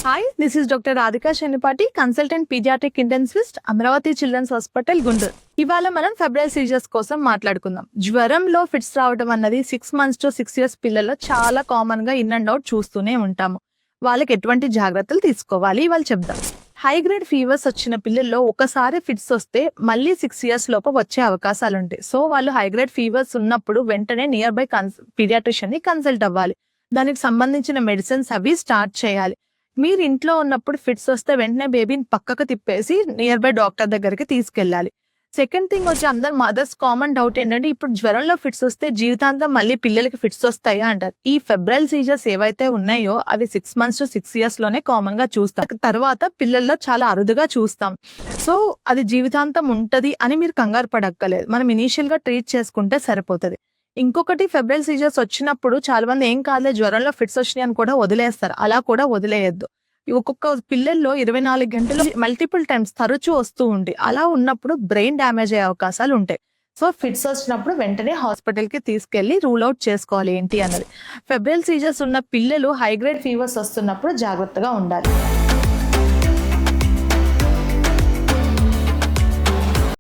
Hi, this is doctor Radhika Shanipati, consultant paediatric intensivist, Amaravati children's hospital, Guntur. ఇవాళ మనం February scissors కోసం మాట్లాడుకుందాం. జ్వరంలో ఫిట్స్ రావడం అన్నది 6 months to 6 years పిల్లల్లో చాలా కామన్ గా ఇన్ అండ్ అవుట్ చూస్తూనే ఉంటాము. వాళ్ళకి ఎటువంటి జాగ్రత్తలు తీసుకోవాలి వాళ్ళు చెప్దాం. హై గ్రేడ్ ఫీవర్స్ వచ్చిన పిల్లల్లో ఒకసారి ఫిట్స్ వస్తే మళ్ళీ 6 years లోపు వచ్చే అవకాశాలు ఉంటాయి. సో వాళ్ళు హై గ్రేడ్ ఫీవర్స్ ఉన్నప్పుడు వెంటనే నియర్ బై పీడియాట్రిషియన్ ని కన్సల్ట్ అవ్వాలి. దానికి సంబంధించిన మెడిసిన్స్ అవి స్టార్ట్ చేయాలి. మీరు ఇంట్లో ఉన్నప్పుడు ఫిట్స్ వస్తే వెంటనే బేబీని పక్కకు తిప్పేసి నియర్ బై డాక్టర్ దగ్గరికి తీసుకెళ్ళాలి. సెకండ్ థింగ్ వచ్చి అందరు మదర్స్ కామన్ డౌట్ ఏంటంటే, ఇప్పుడు జ్వరంలో ఫిట్స్ వస్తే జీవితాంతం మళ్ళీ పిల్లలకి ఫిట్స్ వస్తాయా అంటారు. ఈ ఫెబ్రల్ సీజర్స్ ఏవైతే ఉన్నాయో అవి 6 months to 6 years లోనే కామన్ గా చూస్తాం. తర్వాత పిల్లల్లో చాలా అరుదుగా చూస్తాం. సో అది జీవితాంతం ఉంటది అని మీరు కంగారు పడక్కలేదు. మనం ఇనీషియల్ గా ట్రీట్ చేసుకుంటే సరిపోతుంది. ఇంకొకటి, ఫెబ్రల్ సీజర్స్ వచ్చినప్పుడు చాలా మంది ఏం కాదులే జ్వరంలో ఫిట్స్ వచ్చినాయి అని కూడా వదిలేస్తారు. అలా కూడా వదిలేయద్దు. ఒక్కొక్క పిల్లల్లో 24 గంటలు మల్టిపుల్ టైమ్స్ తరచూ వస్తూ ఉండి అలా ఉన్నప్పుడు బ్రెయిన్ డ్యామేజ్ అయ్యే అవకాశాలు ఉంటాయి. సో ఫిట్స్ వచ్చినప్పుడు వెంటనే హాస్పిటల్ కి తీసుకెళ్లి రూల్ అవుట్ చేసుకోవాలి ఏంటి అన్నది. ఫెబ్రల్ సీజర్స్ ఉన్న పిల్లలు హై గ్రేడ్ ఫీవర్స్ వస్తున్నప్పుడు జాగ్రత్తగా ఉండాలి.